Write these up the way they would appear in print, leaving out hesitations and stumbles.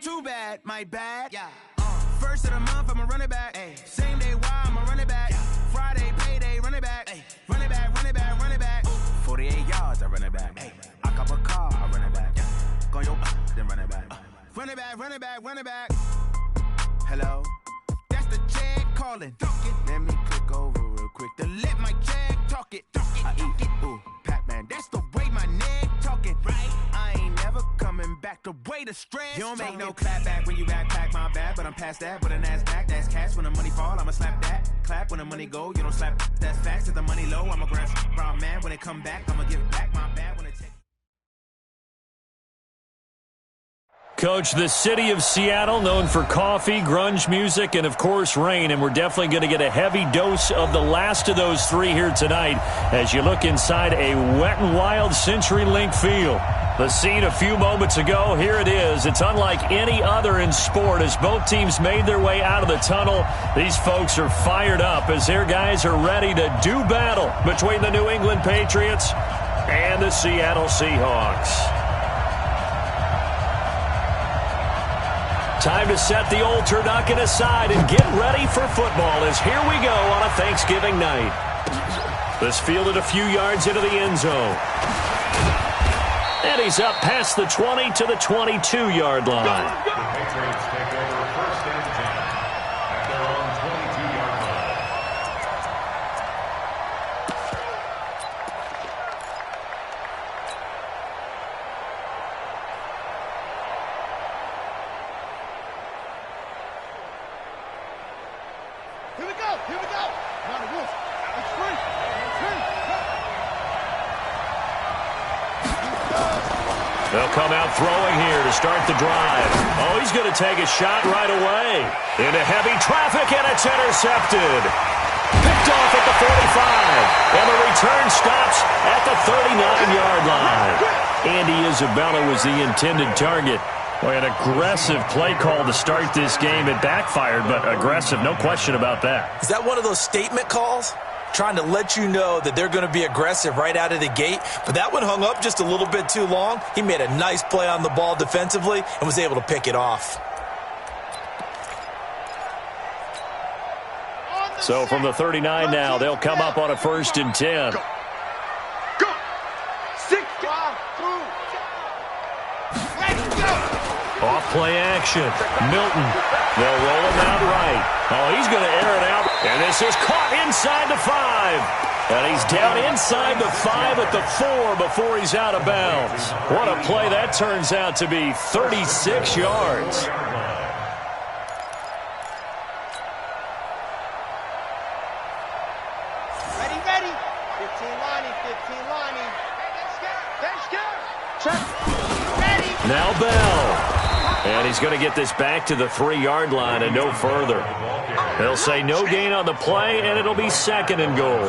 Too bad, my bad. Yeah. First of the month, I'ma run it back. Ay. Same day, why I'ma run it back. Yeah. Friday, payday, run it back. Ay. Run it back, run it back, run it back. 48 yards, I run it back. Ay. I cop a car, I run it back. Yeah. Go yo, then run it back. Run it back, run it back, run it back. Hello, that's the check calling. Let me click over real quick to let my check talk it. I eat it, ooh, Pac-Man, that's the way my neck talking. Right, I ain't never coming back the way the stress. You don't make no clap back when you backpack, my bad, but I'm past that. With a NASDAQ, that's cash. When the money fall, I'ma slap that. Clap when the money go, you don't slap. That's facts. If the money low, I'ma grab brown man. When it come back, I'ma give back my bad. When it take. Coach, the city of Seattle, known for coffee, grunge music, and, of course, rain. And we're definitely going to get a heavy dose of the last of those three here tonight as you look inside a wet and wild CenturyLink field. The scene a few moments ago, here it is. It's unlike any other in sport as both teams made their way out of the tunnel. These folks are fired up as their guys are ready to do battle between the New England Patriots and the Seattle Seahawks. Time to set the old turducken aside and get ready for football as here we go on a Thanksgiving night. This fielded a few yards into the end zone. And he's up past the 20 to the 22-yard line. The Patriots take over first and 10 at their own 22-yard line. Here we go, here we go. Now the wolf. It's free. It's free. They'll come out throwing here to start the drive. Oh, he's going to take a shot right away. Into heavy traffic, and it's intercepted. Picked off at the 45. And the return stops at the 39-yard line. Andy Isabella was the intended target. Boy, an aggressive play call to start this game. It backfired, but aggressive, no question about that. Is that one of those statement calls? Trying to let you know that they're going to be aggressive right out of the gate. But that one hung up just a little bit too long. He made a nice play on the ball defensively and was able to pick it off. So from the 39 now, they'll come up on a 1st and 10. Go. 6, 5, 2. Let's go. Off play action. Milton. They'll roll him out right. Oh, he's going to air it out. And this is caught inside the 5. And he's down inside the 5 at the 4 before he's out of bounds. What a play that turns out to be. 36 yards. Ready. 15 lining, 15 lining. Check. Ready. Now Bell. And he's going to get this back to the 3-yard line and no further. They'll say no gain on the play, and it'll be 2nd and goal.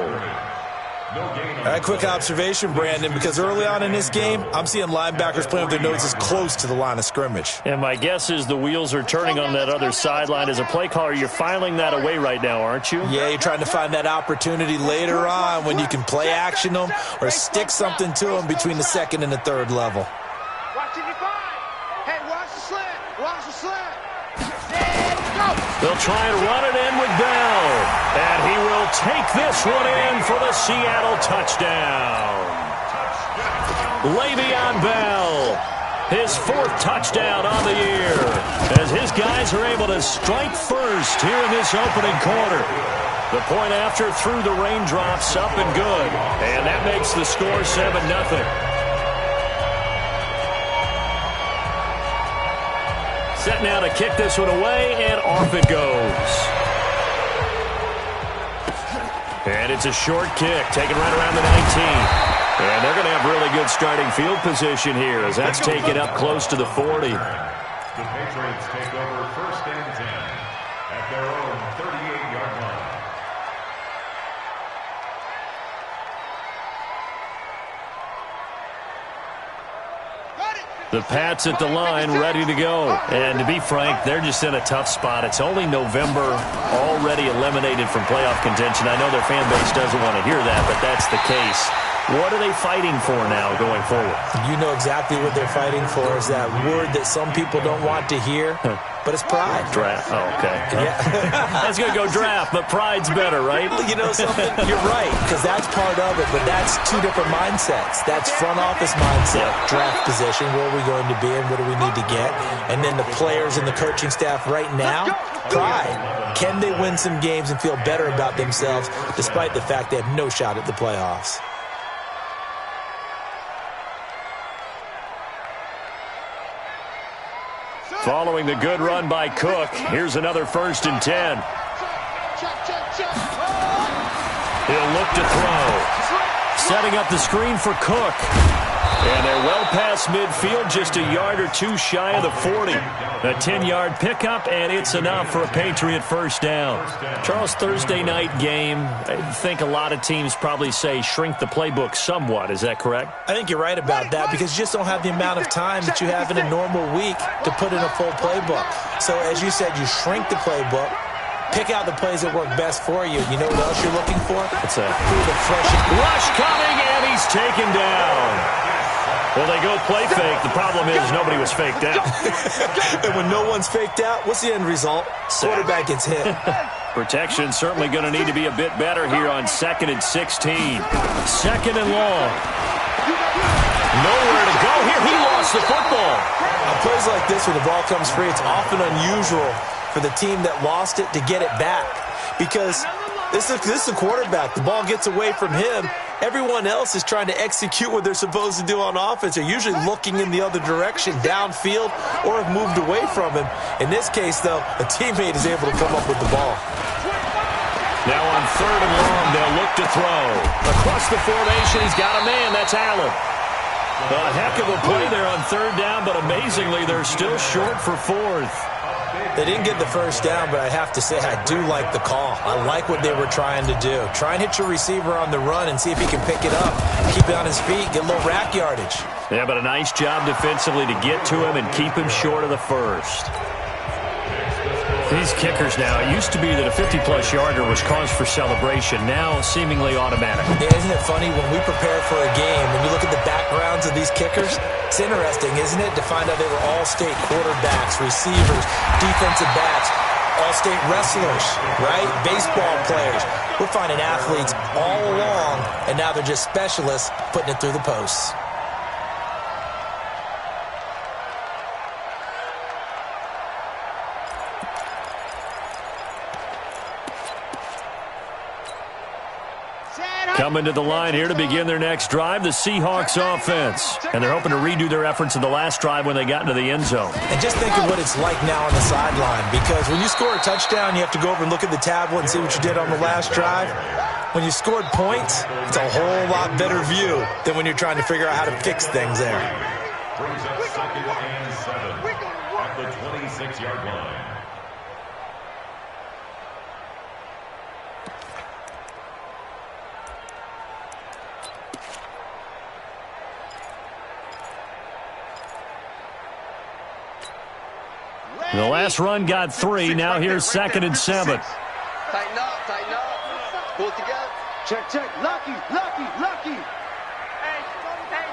A quick observation, Brandon, because early on in this game, I'm seeing linebackers playing with their noses close to the line of scrimmage. And my guess is the wheels are turning on that other sideline. As a play caller, you're filing that away right now, aren't you? Yeah, you're trying to find that opportunity later on when you can play action them or stick something to them between the 2nd and the 3rd level. Watch it, hey, watch the slant. Watch the slant. They'll try and run it in with Bell. And he will take this one in for the Seattle touchdown. Le'Veon Bell, his 4th touchdown on the year, as his guys are able to strike first here in this opening quarter. The point after through the raindrops, up and good. And that makes the score 7-0. Set now to kick this one away, and off it goes. And it's a short kick, taken right around the 19. And they're going to have really good starting field position here as that's taken up close to the 40. The Patriots take over 1st and 10 at their own 38-yard line. The Pats at the line, ready to go. And to be frank, they're just in a tough spot. It's only November, already eliminated from playoff contention. I know their fan base doesn't want to hear that, but that's the case. What are they fighting for now going forward? You know exactly what they're fighting for is that word that some people don't want to hear, but it's pride. Draft. Oh, okay. Yeah. I was going to go draft, but pride's better, right? You know something? You're right, because that's part of it, but that's two different mindsets. That's front office mindset, draft position, where are we going to be and what do we need to get? And then the players and the coaching staff right now, pride. Can they win some games and feel better about themselves despite the fact they have no shot at the playoffs? Following the good run by Cook, here's another 1st and 10. He'll look to throw. Setting up the screen for Cook. And they're well past midfield, just a yard or two shy of the 40. A 10-yard pickup, and it's enough for a Patriot first down. Charles, Thursday night game, I think a lot of teams probably say shrink the playbook somewhat. Is that correct? I think you're right about that because you just don't have the amount of time that you have in a normal week to put in a full playbook. So as you said, you shrink the playbook. Pick out the plays that work best for you. You know what else you're looking for? What's that? The fresh rush coming, and he's taken down. Well, they go play fake. The problem is nobody was faked out. And when no one's faked out, what's the end result? Quarterback gets hit. Protection certainly going to need to be a bit better here on 2nd and 16. 2nd and long. Nowhere to go here. He lost the football. On plays like this, when the ball comes free, it's often unusual for the team that lost it to get it back. Because this is a quarterback. The ball gets away from him. Everyone else is trying to execute what they're supposed to do on offense. They're usually looking in the other direction, downfield, or have moved away from him. In this case, though, a teammate is able to come up with the ball. Now on 3rd and long, they'll look to throw. Across the formation, he's got a man. That's Allen. A heck of a play there on 3rd down, but amazingly, they're still short for 4th. They didn't get the first down, but I have to say I do like the call. I like what they were trying to do. Try and hit your receiver on the run and see if he can pick it up. Keep it on his feet, get a little rack yardage. Yeah, but a nice job defensively to get to him and keep him short of the first. These kickers now, it used to be that a 50-plus yarder was cause for celebration. Now, seemingly automatic. Yeah, isn't it funny when we prepare for a game, when you look at the backgrounds of these kickers, it's interesting, isn't it, to find out they were all-state quarterbacks, receivers, defensive backs, all-state wrestlers, right? Baseball players. We're finding athletes all along, and now they're just specialists putting it through the posts. Coming to the line here to begin their next drive, the Seahawks offense. And they're hoping to redo their efforts in the last drive when they got into the end zone. And just think of what it's like now on the sideline, because when you score a touchdown, you have to go over and look at the tablet and see what you did on the last drive. When you scored points, it's a whole lot better view than when you're trying to figure out how to fix things there. Brings up 2nd and 7 at the 26-yard line. The last run got 3. Now here's 2nd and 7. Tighten up. Pull it together. Check. Lucky. Hey,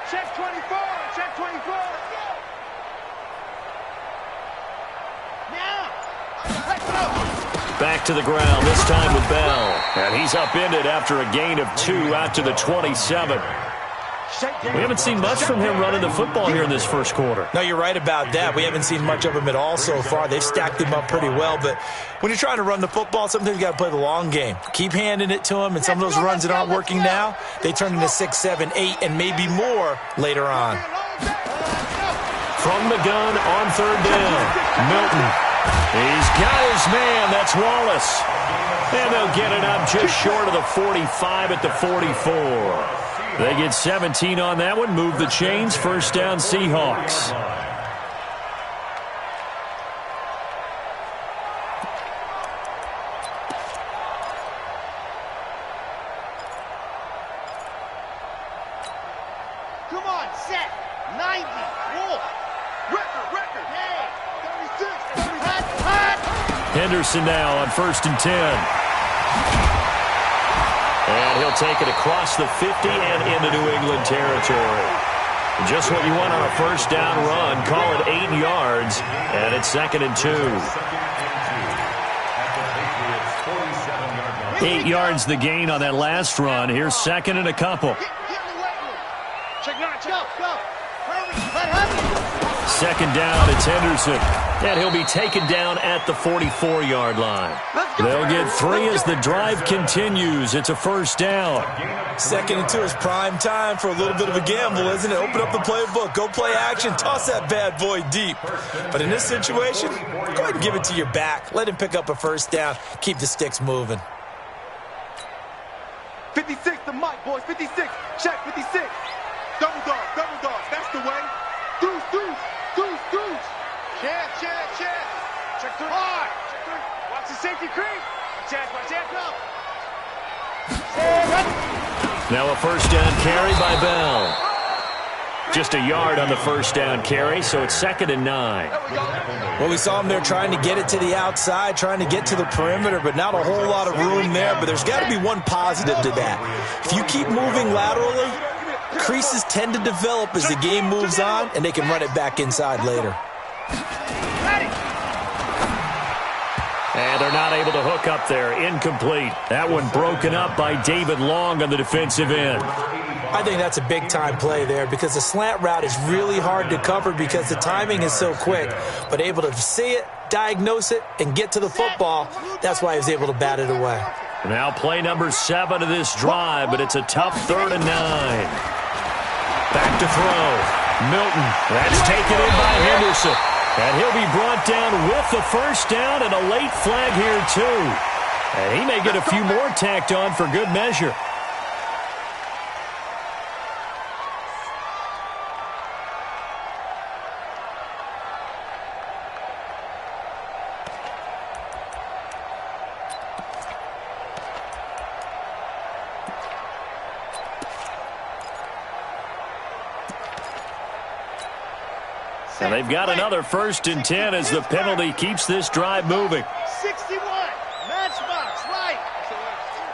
check 24. Check 24. Now. Back to the ground, this time with Bell. And he's upended after a gain of 2 out to the 27. We haven't seen much from him running the football here in this first quarter. No, you're right about that. We haven't seen much of him at all so far. They've stacked him up pretty well, but when you're trying to run the football, sometimes you got to play the long game. Keep handing it to him, and some of those runs that aren't working now, they turn into 6, 7, 8, and maybe more later on. From the gun on 3rd down, Milton. He's got his man. That's Wallace. And they'll get it up just short of the 45 at the 44. They get 17 on that one. Move the chains. First down, Seahawks. Come on, set. 90. Roll. Record. Hey, 36. Hot. Henderson now on 1st and 10. And he'll take it across the 50 and into New England territory. Just what you want on a first down run. Call it 8 yards, and it's 2nd and 2. 8 yards the gain on that last run. Here's 2nd and a couple. Second down, it's Henderson. And he'll be taken down at the 44-yard line. They'll get 3 as the drive continues. It's a first down. 2nd and 2 is prime time for a little bit of a gamble, isn't it? Open up the playbook, go play action, toss that bad boy deep. But in this situation, go ahead and give it to your back. Let him pick up a first down. Keep the sticks moving. 56 to Mike, boys. 56. Check 56. Double dog. That's the way. Deuce. Chance. Check 3. Hard. Check 3. Watch the safety creep. Chance. Up. Now a first down carry by Bell. Just a yard on the first down carry, so it's 2nd and 9. Well, we saw him there trying to get it to the outside, trying to get to the perimeter, but not a whole lot of room there. But there's got to be one positive to that. If you keep moving laterally, creases tend to develop as the game moves on, and they can run it back inside later. And they're not able to hook up there. Incomplete. That one broken up by David Long on the defensive end. I think that's a big-time play there because the slant route is really hard to cover because the timing is so quick. But able to see it, diagnose it, and get to the football, that's why he was able to bat it away. Now play number 7 of this drive, but it's a tough 3rd and 9. Back to throw. Milton. That's taken in by Henderson. And he'll be brought down with the first down and a late flag here, too. And he may get a few more tacked on for good measure. And they've got another 1st and 10 as the penalty keeps this drive moving. 61. Matchbox, right.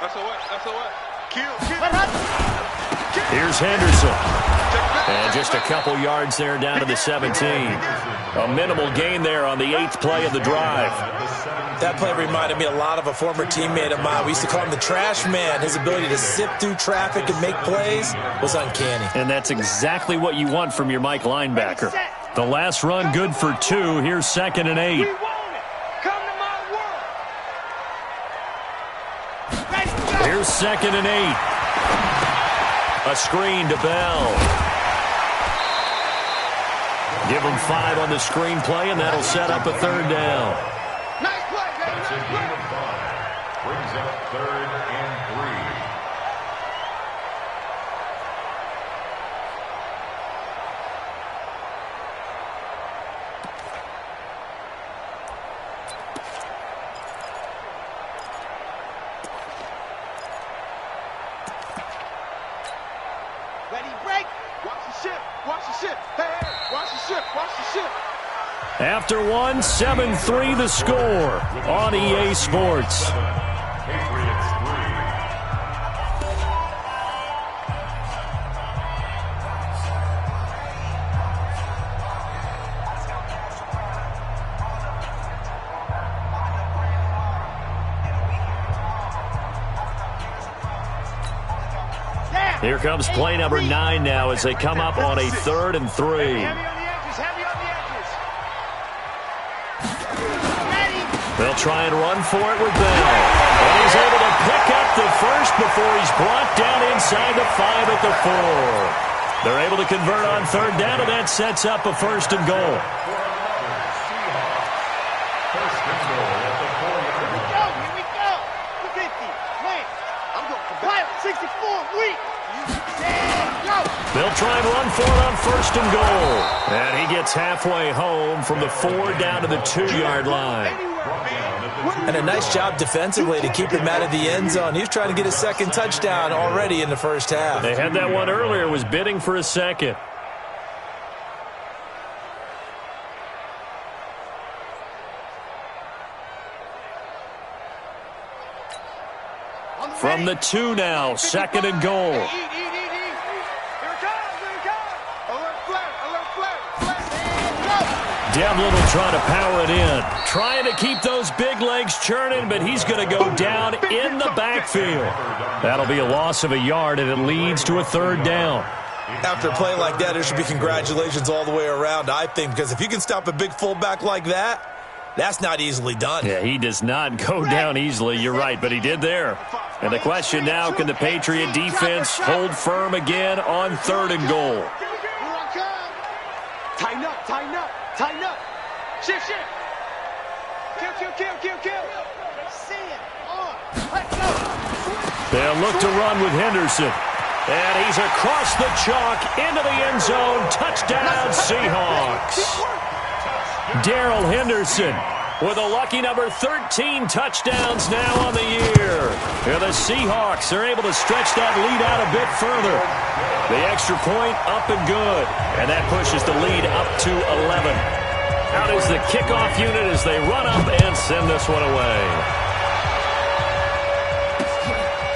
That's a what? Kill. Here's Henderson. And just a couple yards there down to the 17. A minimal gain there on the 8th play of the drive. That play reminded me a lot of a former teammate of mine. We used to call him the trash man. His ability to sift through traffic and make plays was uncanny. And that's exactly what you want from your Mike linebacker. The last run good for 2. Here's 2nd and 8. We want it. Come to my world. Here's 2nd and 8. A screen to Bell. Give him 5 on the screen play, and that'll set up a 3rd down. Nice play, baby. That's a gain of 5. Brings up 3rd and 3. Ready, break. Watch the ship. Hey, watch the ship. After 1, 7-3 the score on EA Sports. Patriots 3. Here comes play number 9 now as they come up on a 3rd and 3. Heavy on the edges. They'll try and run for it with Bell. And he's able to pick up the first before he's brought down inside the 5 at the 4. They're able to convert on 3rd down, and that sets up a 1st and goal. First and goal at the 4-yard line. Here we go. 50. Wait. I'm going for Bible 64. Weak. They'll try and run for it on 1st and goal. And he gets halfway home from the 4 down to the 2-yard line. And a nice job defensively to keep him out of the end zone. He was trying to get his 2nd touchdown already in the first half. They had that one earlier, was bidding for a 2nd. On From the 2 now, 2nd and goal. Here it comes, here it comes. Alert flag. Devlin will try to power it in. Trying to keep those big legs churning, but he's going to go down in the backfield. That'll be a loss of a yard, and it leads to a 3rd down. After a play like that, there should be congratulations all the way around, I think, because if you can stop a big fullback like that, that's not easily done. Yeah, he does not go down easily. You're right, but he did there. And the question now, can the Patriot defense hold firm again on 3rd and goal? Tighten up. Shift. Kill. See it. Let's go. They'll look to run with Henderson. And he's across the chalk into the end zone. Touchdown, Seahawks. Darrell Henderson with a lucky number 13 touchdowns now on the year. And the Seahawks are able to stretch that lead out a bit further. The extra point up and good. And that pushes the lead up to 11. Out is the kickoff unit as they run up and send this one away.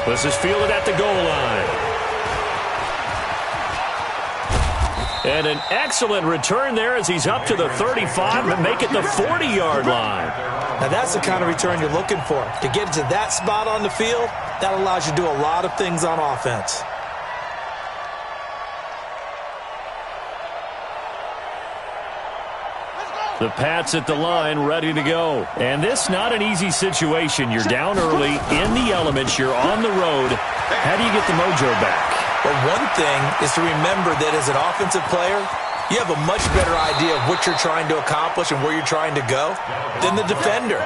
This is fielded at the goal line. And an excellent return there as he's up to the 35 and make it the 40-yard line. Now that's the kind of return you're looking for. To get to that spot on the field, that allows you to do a lot of things on offense. The Pats at the line, ready to go. And this not an easy situation. You're down early, in the elements, you're on the road. How do you get the mojo back? Well, one thing is to remember that as an offensive player, you have a much better idea of what you're trying to accomplish and where you're trying to go than the defender.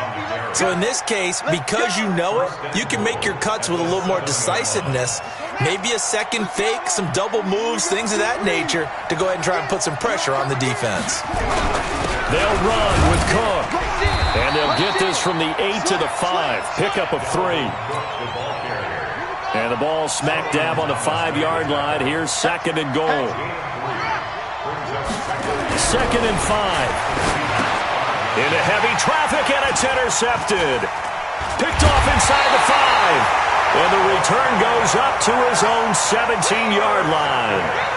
So in this case, because you know it, you can make your cuts with a little more decisiveness, maybe a second fake, some double moves, things of that nature, to go ahead and try and put some pressure on the defense. They'll run with Cook. And they'll get this from the 8 to the 5. Pickup of 3. And the ball smack dab on the 5-yard line. Here's 2nd and goal. 2nd and 5. Into heavy traffic, and it's intercepted. Picked off inside the 5. And the return goes up to his own 17-yard line.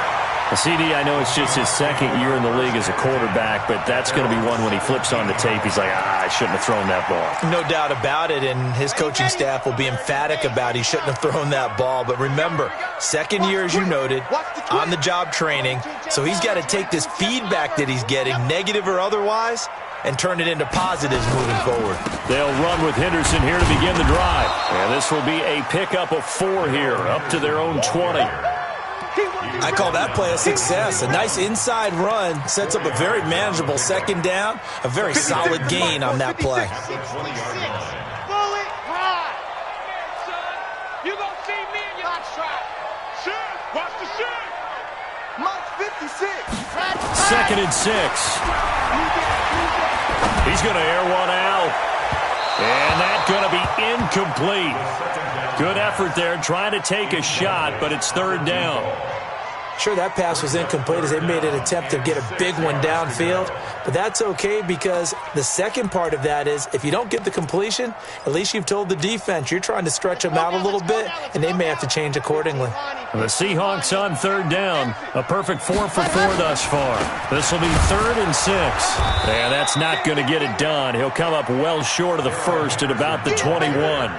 CD, I know it's just his 2nd year in the league as a quarterback, but that's going to be one when he flips on the tape. He's like, I shouldn't have thrown that ball. No doubt about it, and his coaching staff will be emphatic about he shouldn't have thrown that ball. But remember, 2nd year, as you noted, on-the-job training, so he's got to take this feedback that he's getting, negative or otherwise, and turn it into positives moving forward. They'll run with Henderson here to begin the drive. And this will be a pickup of 4 here, up to their own 20. I call that play a success. A nice inside run sets up a very manageable 2nd down, a very solid gain on that play. You gonna see me in your hot shot. Shit, watch the shit. Mike 56. 2nd and 6. He's going to air one out. And that's going to be incomplete. Good effort there, trying to take a shot, but it's 3rd down. Sure, that pass was incomplete as they made an attempt to get a big one downfield, but that's okay because the second part of that is if you don't get the completion, at least you've told the defense you're trying to stretch them out a little bit, and they may have to change accordingly. The Seahawks on 3rd down, a perfect 4 for 4 thus far. This will be 3rd and 6. And that's not going to get it done. He'll come up well short of the 1st at about the 21.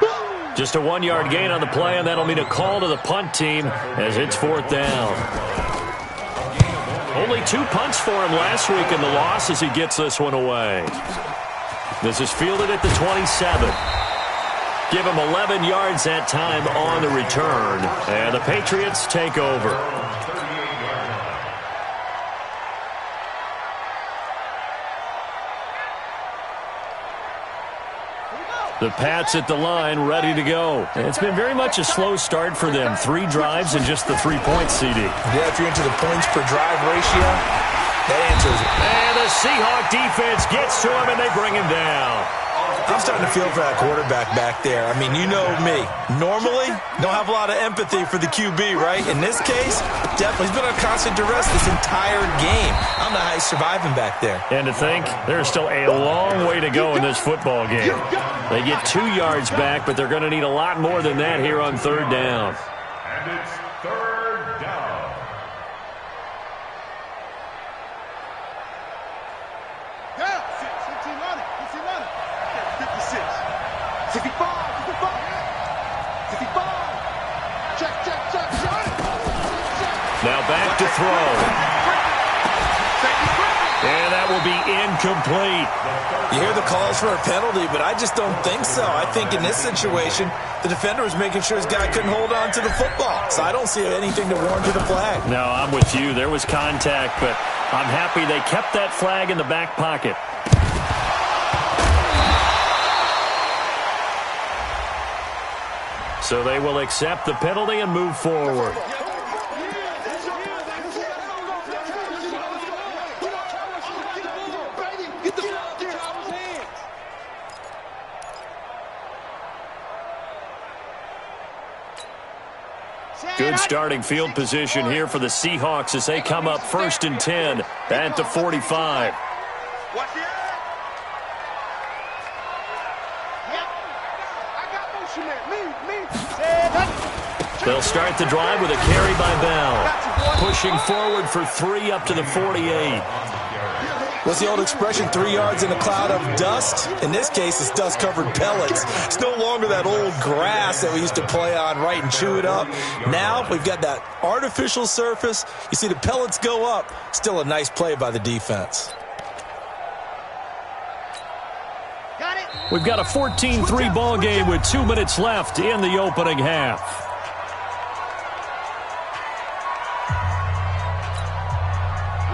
Just a 1-yard gain on the play, and that'll mean a call to the punt team as it's 4th down. Only 2 punts for him last week in the loss as he gets this one away. This is fielded at the 27. Give him 11 yards that time on the return, and the Patriots take over. The Pats at the line, ready to go. It's been very much a slow start for them. 3 drives and just the 3 points, CD. Yeah, if you're into the points per drive ratio, that answers it. And the Seahawk defense gets to him, and they bring him down. I'm starting to feel for that quarterback back there. I mean, you know me. Normally, don't have a lot of empathy for the QB, right? In this case, definitely. He's been on constant duress this entire game. I don't know how he's surviving back there. And to think, there's still a long way to go in this football game. They get 2 yards back, but they're going to need a lot more than that here on third down. And it's third down. Yeah, 56. 55. Check. Now back to throw. And that will be incomplete. You hear the calls for a penalty, but I just don't think so. I think in this situation, the defender was making sure his guy couldn't hold on to the football. So I don't see anything to warrant the flag. No, I'm with you. There was contact, but I'm happy they kept that flag in the back pocket. So they will accept the penalty and move forward. Good starting field position here for the Seahawks as they come up 1st and 10 at the 45. They'll start the drive with a carry by Bell. Pushing forward for 3 up to the 48. What's the old expression, 3 yards in a cloud of dust? In this case, it's dust-covered pellets. It's no longer that old grass that we used to play on, right, and chew it up. Now we've got that artificial surface. You see the pellets go up. Still a nice play by the defense. We've got a 14-3 ball game with 2 minutes left in the opening half.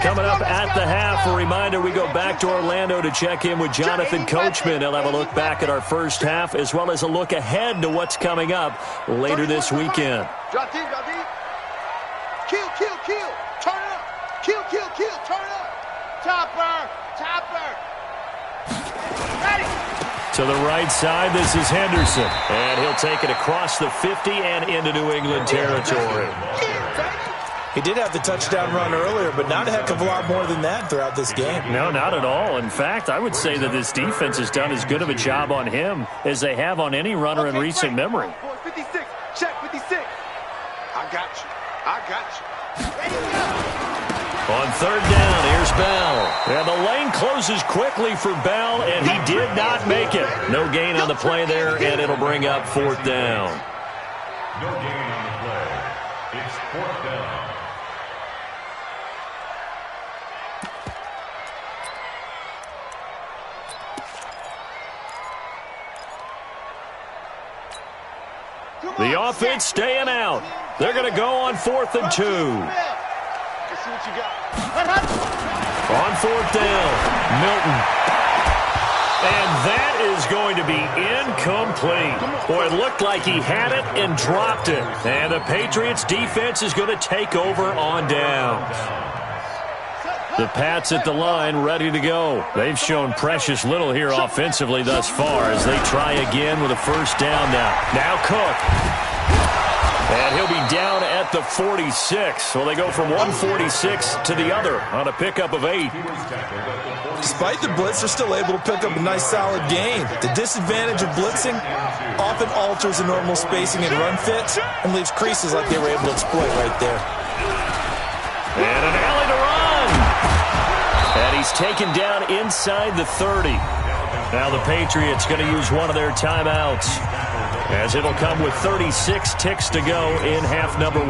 Coming up at the half, a reminder, we go back to Orlando to check in with Jonathan Coachman. He'll have a look back at our first half as well as a look ahead to what's coming up later this weekend. Kill. Turn it up. Kill. Turn it up. Topper. To the right side, this is Henderson. And he'll take it across the 50 and into New England territory. He did have the touchdown run earlier, but not a heck of a lot more than that throughout this game. No, not at all. In fact, I would say that this defense has done as good of a job on him as they have on any runner in recent memory. 56. Check 56. I got you. Ready to go. On third down, here's Bell. And the lane closes quickly for Bell, and he did not make it. No gain on the play there, and it'll bring up 4th down. No gain on the play. It's 4th down. The offense staying out. They're going to go on 4th and 2. Let's see what you got. On 4th down, Milton. And that is going to be incomplete. Boy, it looked like he had it and dropped it. And the Patriots defense is going to take over on downs. The Pats at the line, ready to go. They've shown precious little here offensively thus far as they try again with a 1st down now. Now Cook. And he'll be down at the 46. Well, they go from 146 to the other on a pickup of 8. Despite the blitz, they're still able to pick up a nice, solid gain. The disadvantage of blitzing often alters the normal spacing and run fits and leaves creases like they were able to exploit right there. And an alley to run. And he's taken down inside the 30. Now the Patriots going to use one of their timeouts as it'll come with 36 ticks to go in half number 1.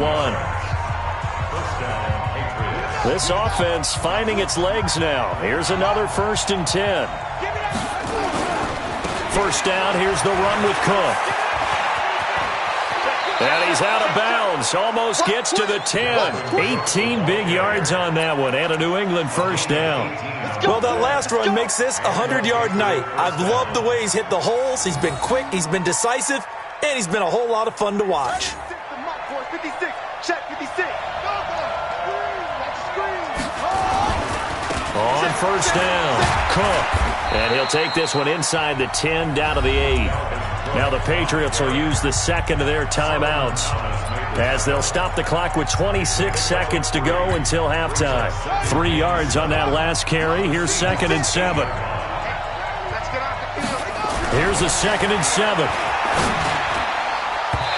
This offense finding its legs now. Here's another 1st and 10. 1st down, here's the run with Cook. And he's out of bounds, almost gets to the 10. 18 big yards on that one, and a New England 1st down. Well, that last run makes this a 100-yard night. I've loved the way he's hit the holes. He's been quick, he's been decisive, and he's been a whole lot of fun to watch. 56. Check 56. On on first down. Cook. And he'll take this one inside the 10 down to the 8. Now the Patriots will use the second of their timeouts as they'll stop the clock with 26 seconds to go until halftime. 3 yards on that last carry. Here's 2nd and 7. Here's a 2nd and 7.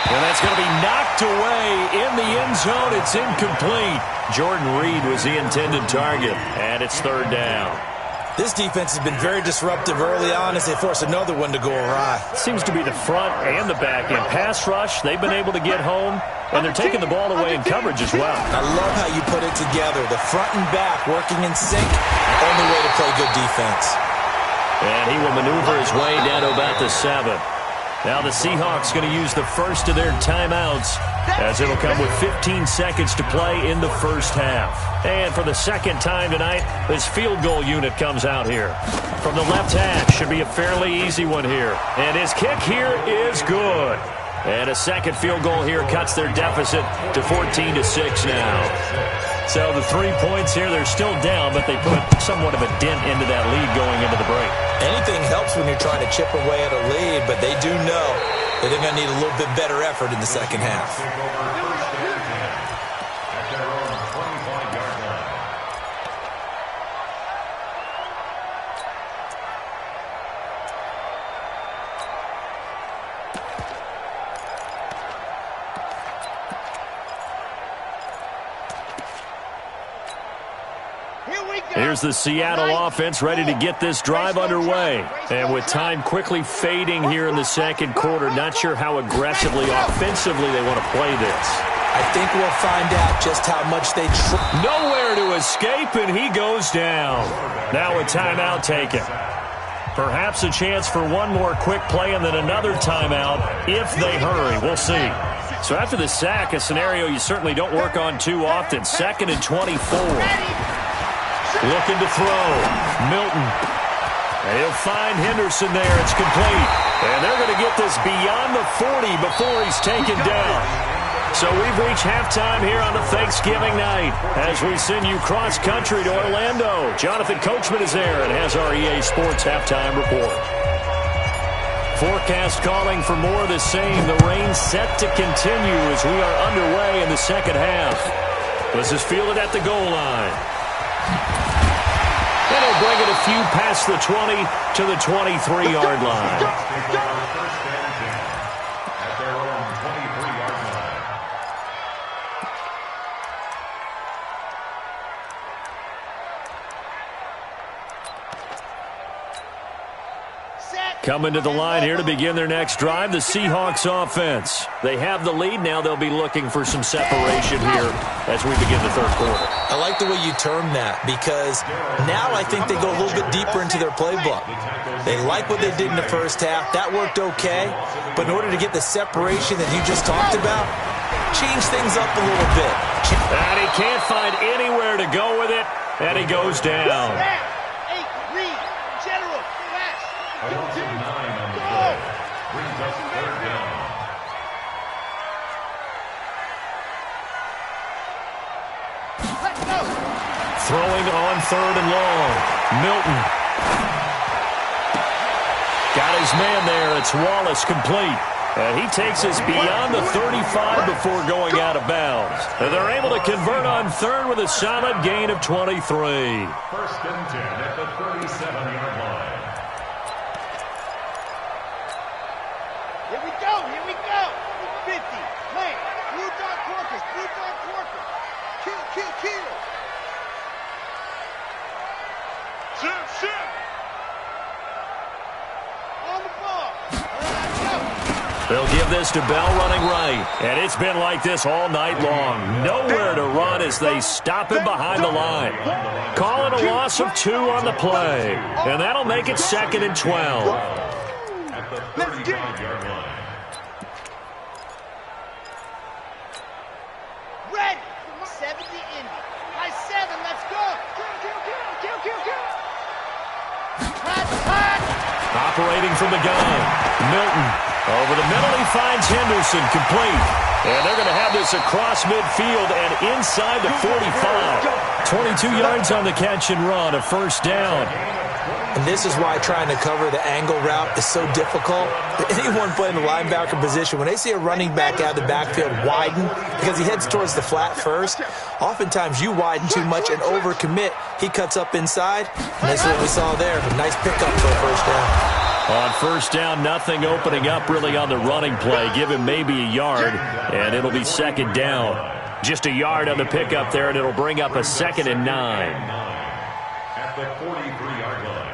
And that's going to be knocked away in the end zone. It's incomplete. Jordan Reed was the intended target, and it's 3rd down. This defense has been very disruptive early on as they force another one to go awry. Seems to be the front and the back. In pass rush, they've been able to get home, and they're taking the ball away in coverage as well. I love how you put it together. The front and back working in sync, only way to play good defense. And he will maneuver his way down to about the 7. Now the Seahawks going to use the first of their timeouts as it'll come with 15 seconds to play in the first half. And for the second time tonight, this field goal unit comes out here. From the left hash, should be a fairly easy one here. And his kick here is good. And a second field goal here cuts their deficit to 14-6 now. So the 3 points here, they're still down, but they put somewhat of a dent into that lead going into the break. Anything helps when you're trying to chip away at a lead, but they do know that they're going to need a little bit better effort in the second half. At their own 25-yard line. Here's the Seattle offense ready to get this drive underway. And with time quickly fading here in the second quarter, not sure how aggressively, offensively they want to play this. I think we'll find out just how much they try. Nowhere to escape, and he goes down. Now a timeout taken. Perhaps a chance for one more quick play and then another timeout if they hurry. We'll see. So after the sack, a scenario you certainly don't work on too often. 2nd and 24. Looking to throw. Milton. And he'll find Henderson there. It's complete. And they're going to get this beyond the 40 before he's taken down. So we've reached halftime here on the Thanksgiving night as we send you cross-country to Orlando. Jonathan Coachman is there and has our EA Sports halftime report. Forecast calling for more of the same. The rain set to continue as we are underway in the second half. This is fielded at the goal line. And he'll bring it a few past the 20 to the 23-yard line. First and 10 at their own 23-yard line. Coming to the line here to begin their next drive, the Seahawks offense. They have the lead. Now they'll be looking for some separation here as we begin the third quarter. I like the way you term that because now I think they go a little bit deeper into their playbook. They like what they did in the first half. That worked okay. But in order to get the separation that you just talked about, change things up a little bit. And he can't find anywhere to go with it, and he goes down. A loss of 9 on the play. Brings us 3rd down. Throwing on 3rd and long. Milton. Got his man there. It's Wallace complete. And he takes us beyond the 35 before going out of bounds. And they're able to convert on 3rd with a solid gain of 23. 1st and 10 at the 37-yard line. Here we go. 50. Man, blue dot Corkers. Kill. Shit. On the ball. They'll give this to Bell running right. And it's been like this all night long. Nowhere to run as they stop him behind the line. Calling a loss of 2 on the play. And that'll make it 2nd and 12. At the 35-yard line. Ready. 70 Indy. By 7, let's go. Kill. Hot. Operating from the gun. Milton. Over the middle, he finds Henderson complete. And they're going to have this across midfield and inside the 45. 22 yards on the catch and run, a first down. And this is why trying to cover the angle route is so difficult. Anyone playing the linebacker position, when they see a running back out of the backfield widen because he heads towards the flat first, oftentimes you widen too much and overcommit. He cuts up inside, and that's what we saw there. A nice pickup for a first down. On first down, nothing opening up really on the running play. Give him maybe a yard, and it'll be second down. Just a yard on the pickup there, and it'll bring up a 2nd and 9. At the 43-yard line.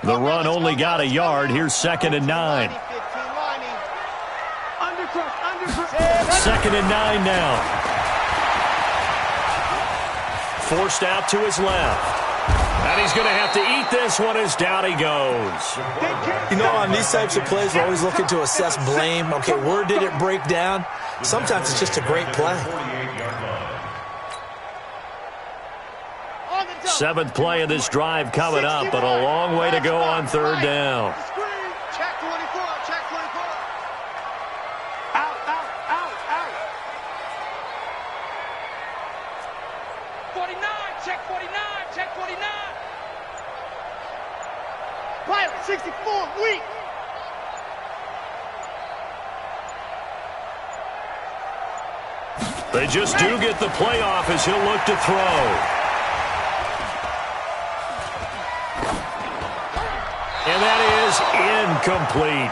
The run only got a yard. Here's 2nd and 9. 2nd and 9 now. Forced out to his left. And he's going to have to eat this one as down he goes. You know, on these types of plays, we're always looking to assess blame. Okay, where did it break down? Sometimes it's just a great play. 7th play of this drive coming up, but a long way to go on 3rd down. Check 24, check 24. Out, out, out, out. 49, check 49, check 49. Pilot 64, weak. They just do get the play off as he'll look to throw. And that is incomplete.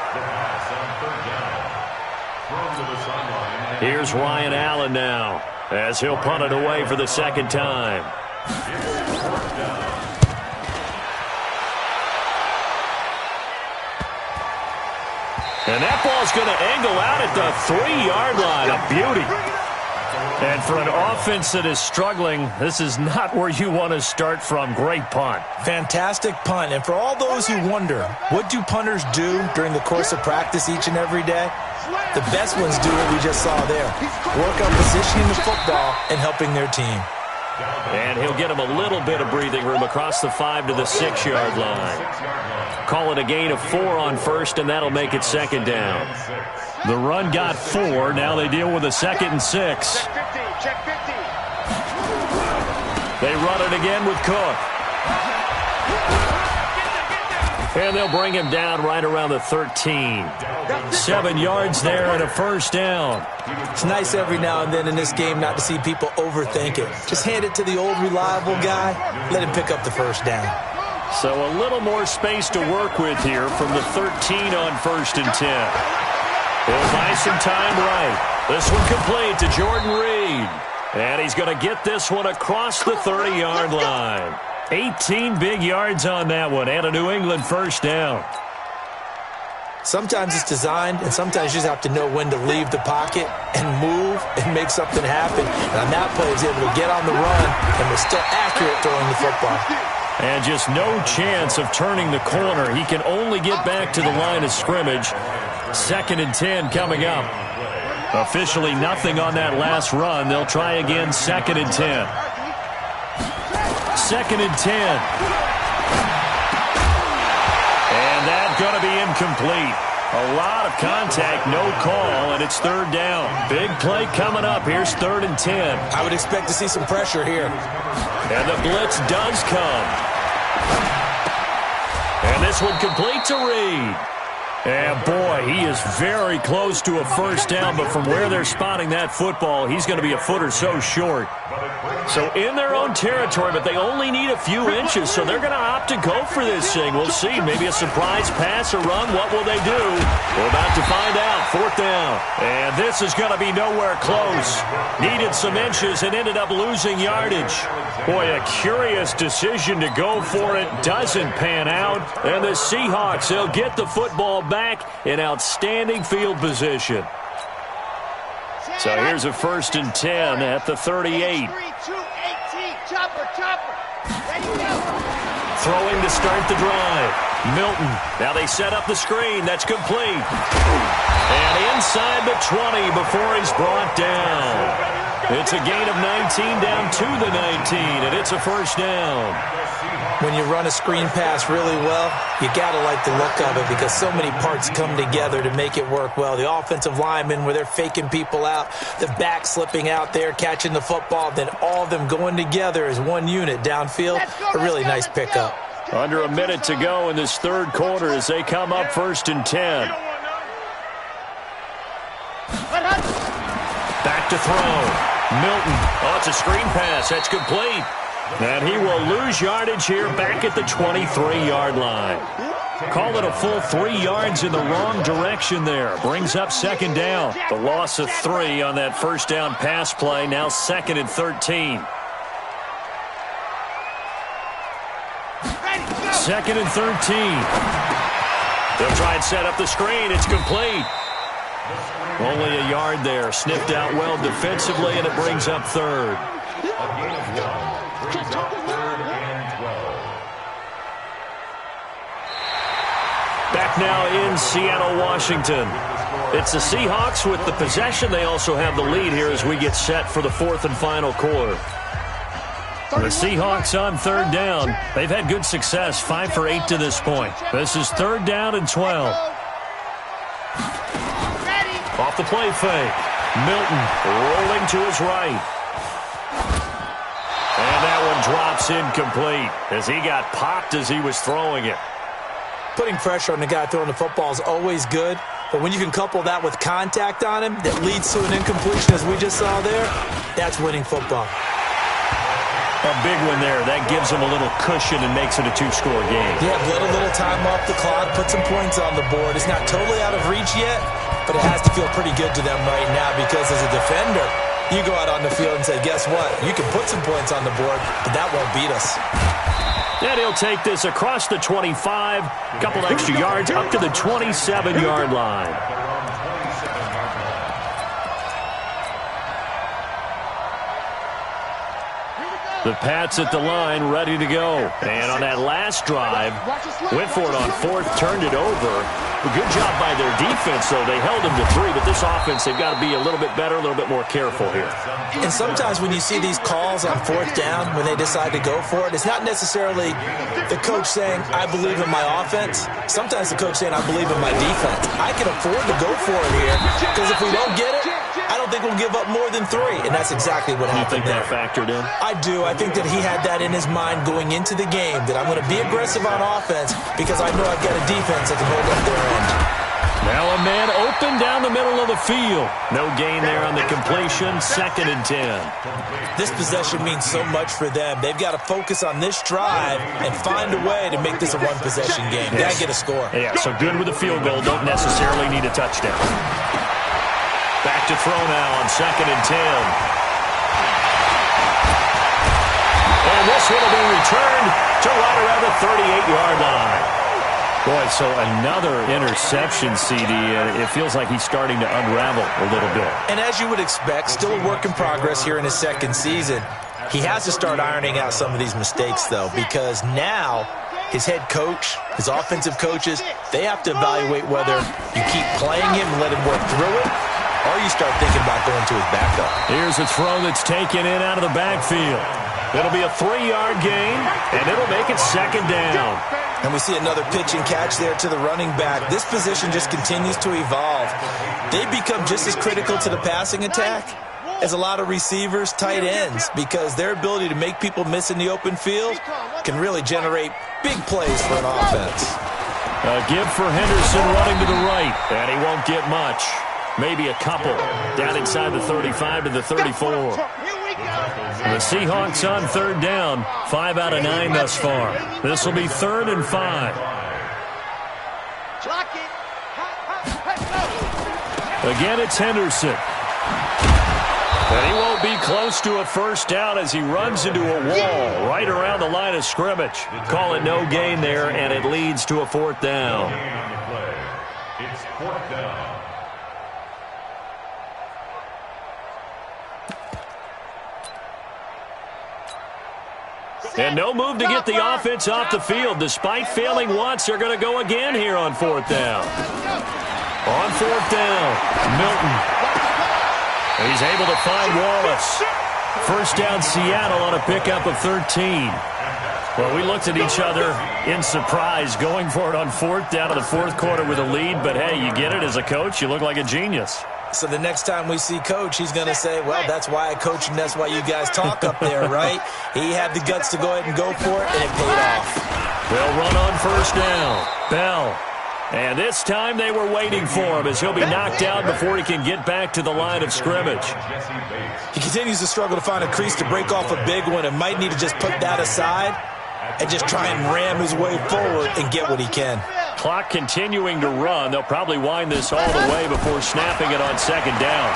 Here's Ryan Allen now as he'll punt it away for the 2nd time. And that ball's going to angle out at the 3-yard line. A beauty. And for an offense that is struggling, this is not where you want to start from. Great punt. Fantastic punt. And for all those who wonder, what do punters do during the course of practice each and every day? The best ones do what we just saw there. Work on positioning the football and helping their team. And he'll get him a little bit of breathing room across the 5 to the 6-yard line. Call it a gain of 4 on 1st, and that'll make it 2nd down. The run got 4. Now they deal with a 2nd and 6. Check 50. They run it again with Cook. And they'll bring him down right around the 13. 7 yards there and a first down. It's nice every now and then in this game not to see people overthink it. Just hand it to the old reliable guy. Let him pick up the first down. So a little more space to work with here from the 13 on 1st and 10. He'll buy some time right. This one complete to Jordan Reed. And he's going to get this one across the 30-yard line. 18 big yards on that one and a New England first down. Sometimes it's designed, and sometimes you just have to know when to leave the pocket and move and make something happen. And on that play, he was able to get on the run and was still accurate throwing the football. And just no chance of turning the corner. He can only get back to the line of scrimmage. 2nd and 10 coming up. Officially nothing on that last run. They'll try again 2nd and 10. 2nd and 10. And that's going to be incomplete. A lot of contact, no call, and it's 3rd down. Big play coming up. Here's 3rd and 10. I would expect to see some pressure here. And the blitz does come. And this one complete to Reed. And, boy, he is very close to a first down, but from where they're spotting that football, he's going to be a foot or so short. So in their own territory, but they only need a few inches, so they're going to opt to go for this thing. We'll see. Maybe a surprise pass or run. What will they do? We're about to find out. 4th down. And this is going to be nowhere close. Needed some inches and ended up losing yardage. Boy, a curious decision to go for it. Doesn't pan out. And the Seahawks, they'll get the football back in outstanding field position. So here's a 1st and 10 at the 38. Throwing to start the drive. Milton. Now they set up the screen. That's complete. And inside the 20 before he's brought down. It's a gain of 19 down to the 19, and it's a first down. When you run a screen pass really well, you got to like the look of it because so many parts come together to make it work well. The offensive linemen, where they're faking people out, the back slipping out there, catching the football, then all of them going together as one unit downfield. A really nice pickup. Under a minute to go in this third quarter as they come up 1st and 10. Back to throw. Milton. Oh, it's a screen pass. That's complete. And he will lose yardage here back at the 23-yard line. Call it a full 3 yards in the wrong direction there. Brings up 2nd down. The loss of 3 on that first down pass play. Now 2nd and 13. 2nd and 13. They'll try and set up the screen. It's complete. Only a yard there. Sniffed out well defensively, and it brings up 3rd. Back now in Seattle, Washington. It's the Seahawks with the possession. They also have the lead here as we get set for the 4th and final quarter. The Seahawks on 3rd down. They've had good success, 5 for 8 to this point. This is 3rd down and 12. Off the play fake. Milton rolling to his right. And that one drops incomplete as he got popped as he was throwing it. Putting pressure on the guy throwing the football is always good, but when you can couple that with contact on him that leads to an incompletion as we just saw there, that's winning football. A big one there. That gives him a little cushion and makes it a 2-score game. Yeah, let a little time off the clock, put some points on the board. It's not totally out of reach yet, but it has to feel pretty good to them right now because as a defender, you go out on the field and say, guess what? You can put some points on the board, but that won't beat us. And he'll take this across the 25, a couple extra yards up to the 27-yard line. The Pats at the line, ready to go. And on that last drive, went for it on 4th, turned it over. A good job by their defense, though. They held them to 3, but this offense, they've got to be a little bit better, a little bit more careful here. And sometimes when you see these calls on 4th down, when they decide to go for it, it's not necessarily the coach saying, I believe in my offense. Sometimes the coach saying, I believe in my defense. I can afford to go for it here, because if we don't get it, I don't think we'll give up more than 3, and that's exactly what happened there. You think that factored in? I do. I think that he had that in his mind going into the game, that I'm going to be aggressive on offense because I know I've got a defense that can hold up their end. Now a man open down the middle of the field. No gain there on the completion, 2nd and 10. This possession means so much for them. They've got to focus on this drive and find a way to make this a one-possession game. Got to get a score. Yeah, so good with a field goal. Don't necessarily need a touchdown. Back to throw now on 2nd and 10. And this one will be returned to right around the 38-yard line. Boy, so another interception, CD. It feels like he's starting to unravel a little bit. And as you would expect, still a work in progress here in his 2nd season. He has to start ironing out some of these mistakes, though, because now his head coach, his offensive coaches, they have to evaluate whether you keep playing him and let him work through it, or you start thinking about going to his backup. Here's a throw that's taken in out of the backfield. It'll be a 3-yard gain, and it'll make it 2nd down. And we see another pitch and catch there to the running back. This position just continues to evolve. They become just as critical to the passing attack as a lot of receivers, tight ends, because their ability to make people miss in the open field can really generate big plays for an offense. A give for Henderson running to the right, and he won't get much. Maybe a couple down inside the 35 to the 34. The Seahawks on 3rd down, 5 out of 9 thus far. This will be 3rd and 5. Again, it's Henderson. And he won't be close to a first down as he runs into a wall right around the line of scrimmage. Call it no gain there, and it leads to a 4th down. It's 4th down. And no move to get the offense off the field. Despite failing once, they're going to go again here on 4th down. On 4th down, Milton. He's able to find Wallace. First down Seattle on a pickup of 13. Well, we looked at each other in surprise going for it on fourth down in the fourth quarter with a lead. But, hey, you get it as a coach. You look like a genius. So the next time we see Coach, he's going to say, well, that's why I coach and that's why you guys talk up there, right? He had the guts to go ahead and go for it, and it paid off. They'll run on first down. Bell. And this time they were waiting for him as he'll be knocked down before he can get back to the line of scrimmage. He continues to struggle to find a crease to break off a big one and might need to just put that aside and just try and ram his way forward and get what he can. Clock continuing to run. They'll probably wind this all the way before snapping it on second down.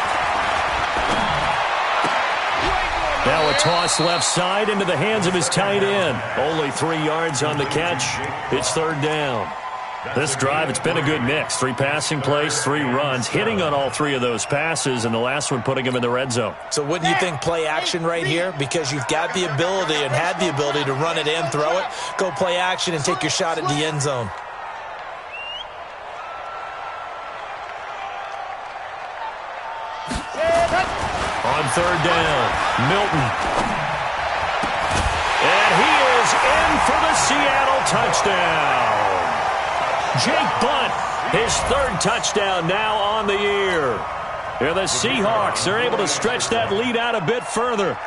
Now a toss left side into the hands of his tight end. Only 3 yards on the catch. It's third down. This drive, it's been a good mix. 3 passing plays, 3 runs, hitting on all 3 of those passes, and the last one putting him in the red zone. So wouldn't you think play action right here? Because you've got the ability and had the ability to run it in, throw it, go play action, and take your shot at the end zone. On third down, Milton. And he is in for the Seattle touchdown. Jake Bunt, his 3rd touchdown now on the year. And the Seahawks are able to stretch that lead out a bit further.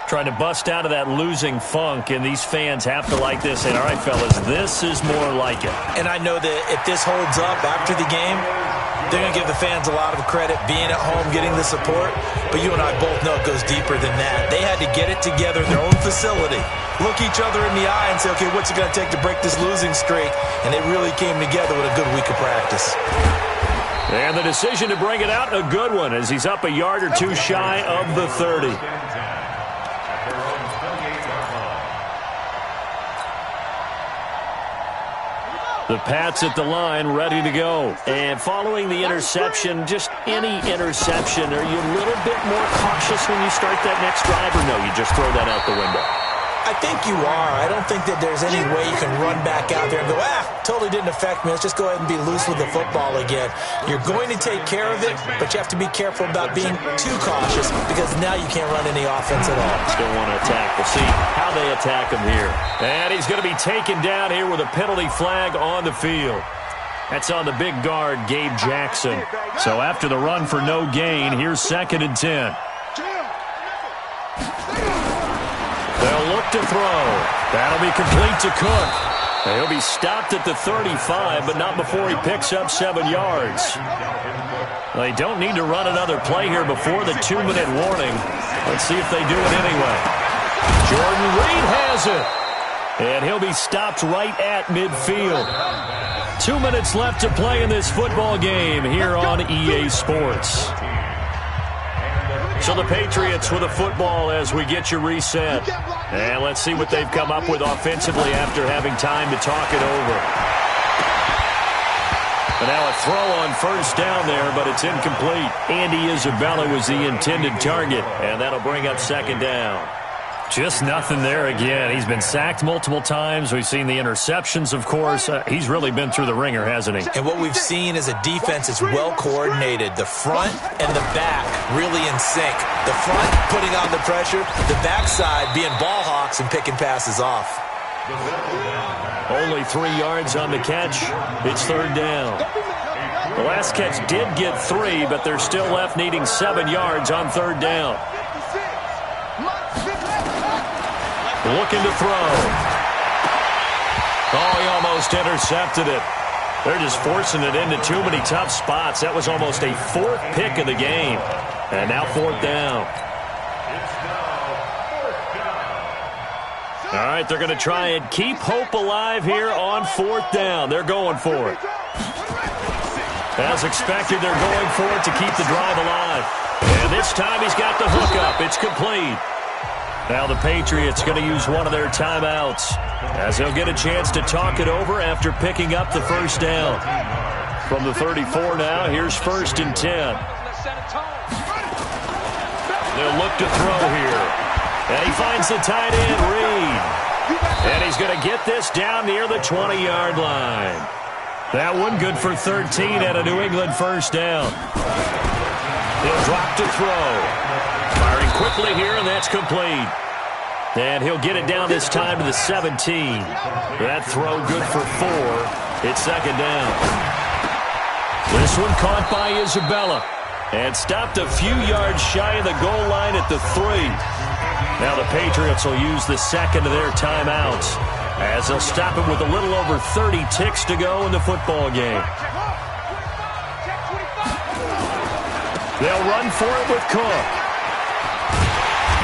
Trying to bust out of that losing funk, and these fans have to like this. And all right, fellas, this is more like it. And I know that if this holds up after the game, they're going to give the fans a lot of credit being at home, getting the support. But you and I both know it goes deeper than that. They had to get it together in their own facility, look each other in the eye and say, okay, what's it going to take to break this losing streak? And they really came together with a good week of practice. And the decision to bring it out, a good one, as he's up a yard or 2 shy of the 30. The Pats at the line, ready to go. And following the interception, just any interception, are you a little bit more cautious when you start that next drive, or no, you just throw that out the window? I think you are. I don't think that there's any way you can run back out there and go, totally didn't affect me. Let's just go ahead and be loose with the football again. You're going to take care of it, but you have to be careful about being too cautious because now you can't run any offense at all. Still want to attack. We'll see how they attack him here. And he's going to be taken down here with a penalty flag on the field. That's on the big guard, Gabe Jackson. So after the run for no gain, here's 2nd and 10. They'll look to throw. That'll be complete to Cook. He'll be stopped at the 35, but not before he picks up 7 yards. They don't need to run another play here before the 2-minute warning. Let's see if they do it anyway. Jordan Reed has it. And he'll be stopped right at midfield. 2 minutes left to play in this football game here on EA Sports. So the Patriots with a football as we get you reset. And let's see what they've come up with offensively after having time to talk it over. And now a throw on first down there, but it's incomplete. Andy Isabella was the intended target, and that'll bring up 2nd down. Just nothing there again. He's been sacked multiple times. We've seen the interceptions, of course. He's really been through the ringer, hasn't he? And what we've seen is a defense that's well coordinated. The front and the back really in sync. The front putting on the pressure, the backside being ball hawks and picking passes off. Only 3 yards on the catch. It's 3rd down. The last catch did get 3, but they're still left needing 7 yards on 3rd down. Looking to throw. Oh, he almost intercepted it. They're just forcing it into too many tough spots. That was almost a 4th pick of the game. And now 4th down. All right, they're going to try and keep hope alive here on 4th down. They're going for it. As expected, they're going for it to keep the drive alive. And this time he's got the hook up. It's complete. Now the Patriots going to use one of their timeouts as they'll get a chance to talk it over after picking up the first down. From the 34 now, here's 1st and 10. They'll look to throw here. And he finds the tight end, Reed. And he's going to get this down near the 20-yard line. That one good for 13 at a New England first down. He'll drop to throw. Firing quickly here, and that's complete. And he'll get it down this time to the 17. That throw good for 4. It's second down. This one caught by Isabella and stopped a few yards shy of the goal line at the 3. Now the Patriots will use the second of their timeouts as they'll stop it with a little over 30 ticks to go in the football game. They'll run for it with Cook.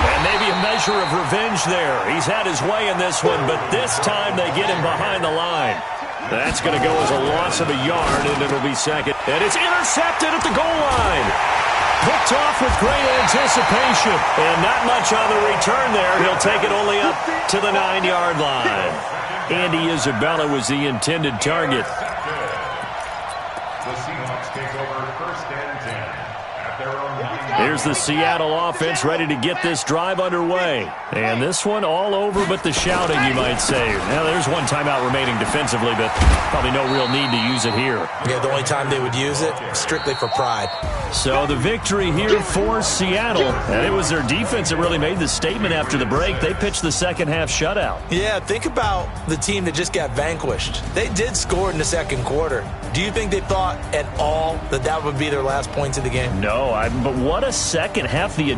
And maybe a measure of revenge there. He's had his way in this one, but this time they get him behind the line. That's going to go as a loss of a yard, and it'll be second. And it's intercepted at the goal line. Picked off with great anticipation. And not much on the return there. He'll take it only up to the 9-yard line. Andy Isabella was the intended target. The Seahawks take over first and 10 at their own 9. Here's the Seattle offense ready to get this drive underway. And this one all over but the shouting, you might say. Now, there's one timeout remaining defensively, but probably no real need to use it here. Yeah, the only time they would use it, strictly for pride. So the victory here for Seattle. And it was their defense that really made the statement after the break. They pitched the second half shutout. Yeah, think about the team that just got vanquished. They did score in the second quarter. Do you think they thought at all that that would be their last points of the game? No, but what a second half. The